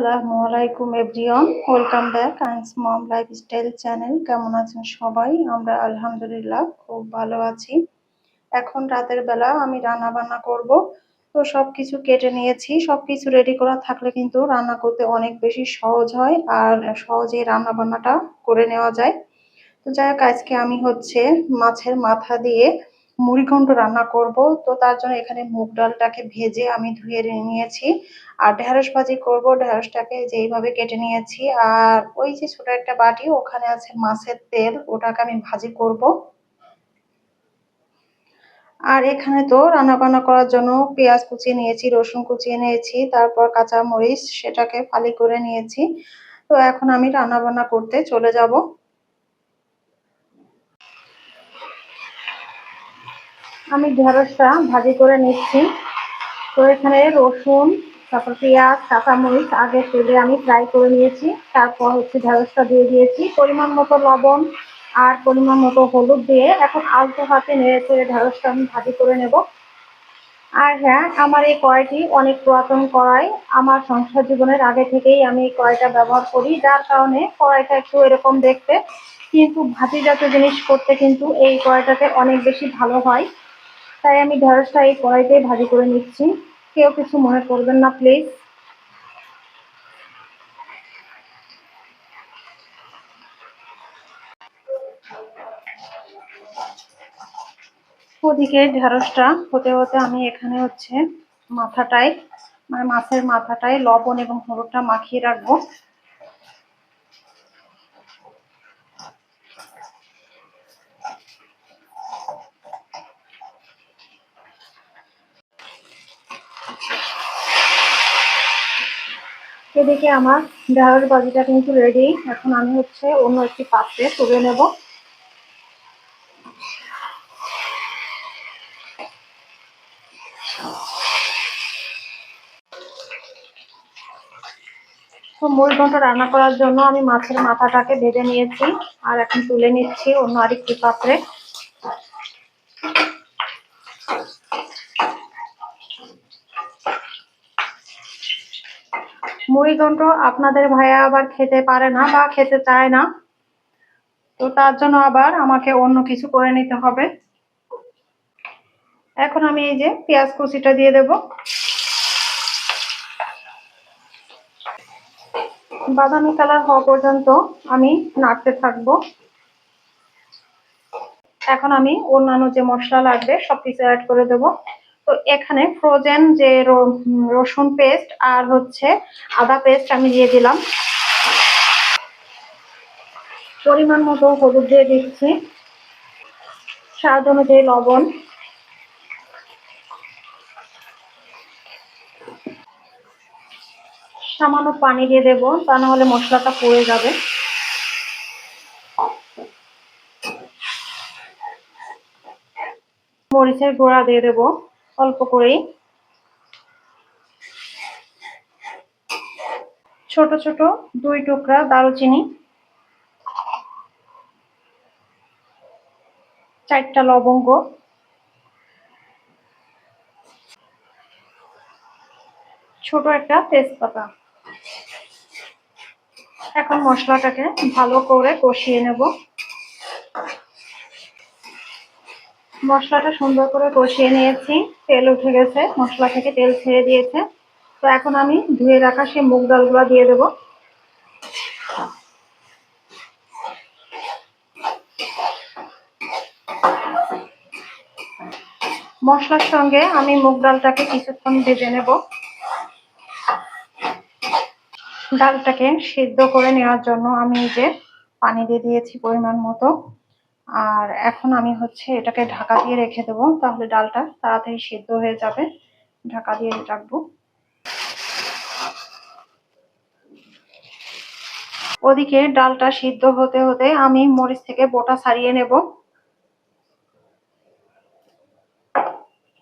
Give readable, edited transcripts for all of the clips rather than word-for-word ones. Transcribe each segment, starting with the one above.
আসসালামু আলাইকুম everyone, welcome back Ayan's mom lifestyle channel. কেমন আছেন সবাই? আমরা আলহামদুলিল্লাহ খুব ভালো আছি। এখন রাতের বেলা আমি রান্না বান্না করব, তো সবকিছু কেটে নিয়েছি। সবকিছু রেডি করা থাকলে কিন্তু রান্না করতে অনেক বেশি সহজ হয় আর সহজেই রান্না বান্নাটা করে নেওয়া যায়। তো যাই হোক, আজকে আমি মাছের মাথা দিয়ে মুড়িঘণ্ট রান্না করব। তো তার জন্য এখানে মুগ ডালটাকে ভেজে আমি ধুয়ে নিয়েছি। আর ঢেঁড়স ভাজি করব, ঢেঁড়সটাকে যেইভাবে কেটে নিয়েছি। আর ওই যে ছোট একটা বাটি, ওখানে আছে মাছের তেল, ওটাকে আমি ভাজি করব। আর এখানে তো রান্না বান্না করার জন্য পেঁয়াজ কুচিয়ে নিয়েছি, রসুন কুচিয়ে নিয়েছি, তারপর কাঁচা মরিচ সেটাকে ফালি করে নিয়েছি। তো এখন আমি রান্না বান্না করতে চলে যাব। আমি ঢেঁড়সটা ভাজি করে নিচ্ছি। তো এখানে রসুন, তারপর পেঁয়াজ, কাঁচামরিচ আগে তেলে আমি ফ্রাই করে নিয়েছি। তারপর ঢেঁড়সটা দিয়ে দিয়েছি, পরিমাণ মতো লবণ আর পরিমাণ মতো হলুদ দিয়ে এখন আলতো হাতে নেড়ে চেড়ে ঢেঁড়সটা আমি ভাজি করে নেব। আর হ্যাঁ, আমার এই কড়াইটি অনেক পুরাতন কড়াই। আমার সংসার জীবনের আগে থেকেই আমি এই কড়াইটা ব্যবহার করি, যার কারণে কড়াইটা একটু এরকম দেখতে, কিন্তু ভাজি জাতীয় জিনিস করতে কিন্তু এই কড়াইটাতে অনেক বেশি ভালো হয়। তাই আমি ঢেঁড়সটা এই কড়াইতেই ভাজি করে নিচ্ছি। কেউ কিছু মনে করবেন না প্লিজ। ওদিকে ঢেঁড়সটা হতে হতে আমি এখানে মাথাটায়, মানে মাছের মাথাটায় লবণ এবং হলুদটা মাখিয়ে রাখবো। এদিকে আমার ঢেঁড়স ভাজিটা কিন্তু রেডি। এখন আমি অন্য একটি পাত্রে তুলে নেব। তো মুড়িঘণ্ট রান্না করার জন্য আমি মাছের মাথাটাকে ভেজে নিয়েছি আর এখন তুলে নিচ্ছি অন্য আরেকটি পাত্রে। মুড়িঘণ্ট আপনাদের ভাইয়া আবার খেতে পারে না বা খেতে চায় না, তো তার জন্য আবার আমাকে অন্য কিছু করে নিতে হবে। এখন আমি এই যে পেঁয়াজ কুচিটা দিয়ে দেব। বাদামি কালার হওয়া পর্যন্ত আমি নাড়তে থাকবো। এখন আমি অন্যান্য যে মশলা লাগবে সবকিছু অ্যাড করে দেব। তো এখানে ফ্রোজেন যে রসুন পেস্ট আর আদা পেস্ট আমি দিয়ে দিলাম। পরিমাণ মতো হলুদ দিয়ে দিচ্ছি, স্বাদ অনুযায়ী লবণ, সামান্য পানি দিয়ে দেব, তা না হলে মশলাটা পুড়ে যাবে। মরিচের গুঁড়া দিয়ে দেব অল্প করেই। ছোট ছোট 2 টুকরা দারুচিনি, 4টা লবঙ্গ, ছোট একটা তেজপাতা। এখন মশলাটাকে ভালো করে কষিয়ে নেব। মশলাটা সুন্দর করে কষিয়ে নিয়েছি, তেল উঠে গেছে, মশলা থেকে তেল ছেড়ে দিয়েছে। তো এখন আমি ধুয়ে রাখা সেই মুগ ডালগুলো দিয়ে দেব। মশলার সঙ্গে আমি মুগ ডালটাকে কিছুক্ষণ ভেজে নেব। ডালটাকে সিদ্ধ করে নেওয়ার জন্য আমি এই যে পানি দিয়ে দিয়েছি পরিমাণ মতো। আর এখন আমি এটাকে ঢাকা দিয়ে রেখে দেবো, তাহলে ডালটা তাড়াতাড়ি সিদ্ধ হয়ে যাবে। ঢাকা দিয়ে রাখবো। ওদিকে ডালটা সিদ্ধ হতে হতে আমি মরিচ থেকে বোটা ছাড়িয়ে নেব।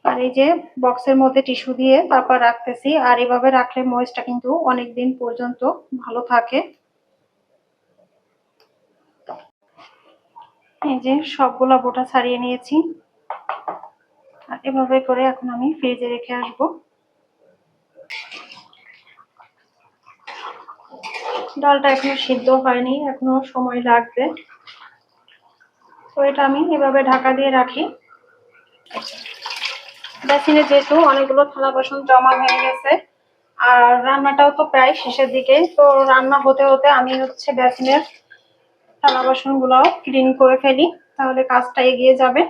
আর এই যে বক্সের মধ্যে টিস্যু দিয়ে তারপর রাখতেছি। আর এভাবে রাখলে মরিচটা কিন্তু অনেক দিন পর্যন্ত ভালো থাকে। এই যে সবগুলা বোটা ছাড়িয়ে নিয়েছি। আর এভাবে করে এখন আমি ফ্রিজে রেখে আসবো। ডালটা এখনো সিদ্ধ হয়নি, এখনো সময় লাগবে। তো এটা আমি এভাবে ঢাকা দিয়ে রাখি। বেসিনে যেহেতু অনেকগুলো থালা বাসন জমা হয়ে গেছে আর রান্নাটাও তো প্রায় শেষের দিকে, তো রান্না হতে হতে আমি হচ্ছে বেসিনের থালা বাসন গুলাও ক্লিন করে ফেলি, তাহলে কাজটা এগিয়ে যাবে।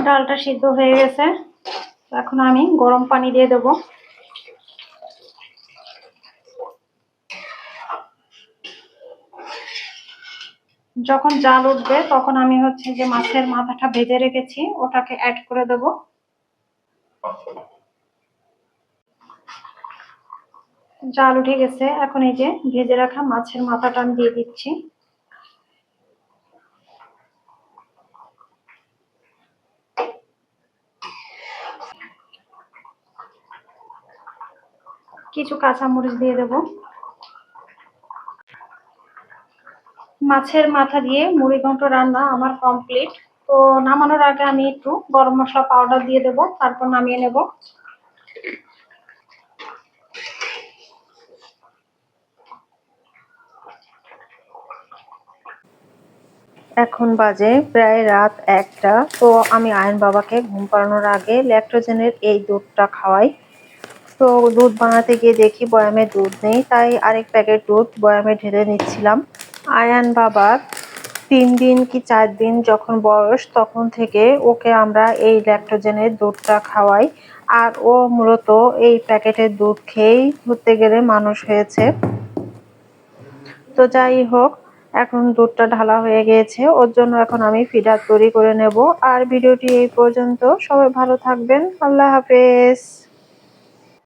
ডালটা সিদ্ধ হয়ে গেছে, এখন আমি গরম পানি দিয়ে দেব। যখন জাল উঠবে তখন আমি হচ্ছে যে মাছের মাথাটা ভেজে রেখেছি ওটাকে অ্যাড করে দেব। জাল উঠে গেছে, এখন এই যে ভেজে রাখা মাছের মাথাটা আমি দিয়ে দিচ্ছি। কিছু কাঁচামরিচ দিয়ে দেব। মাছের মাথা দিয়ে মুড়ি ঘন্ট রান্না আমার কমপ্লিট। তো নামানোর আগে আমি একটু গরম মশলা পাউডার দিয়ে দেব, তারপর নামিয়ে নেব। এখন বাজে প্রায় রাত 1টা। তো আমি আয়ন বাবাকে ঘুম পাড়ানোর আগে ল্যাকটোজেনের এই দুধটা খাওয়াই। তো দুধ বানাতে গিয়ে দেখি বয়ামে দুধ নেই, তাই আরেক প্যাকেট দুধ বয়ামে ঢেলে নিচ্ছিলাম। আয়ান বাবার 3 দিন কি 4 দিন যখন বয়স তখন থেকে ওকে আমরা এই ল্যাকটোজেনের দুধটা খাওয়াই, আর ও মূলত এই প্যাকেটের দুধ খেয়েই ধরতে গেলে মানুষ হয়েছে। তো যাই হোক, এখন দুধটা ঢালা হয়ে গিয়েছে, ওর জন্য এখন আমি ফিডার তৈরি করে নেব। আর ভিডিওটি এই পর্যন্ত, সবাই ভালো থাকবেন, আল্লাহ হাফেজ।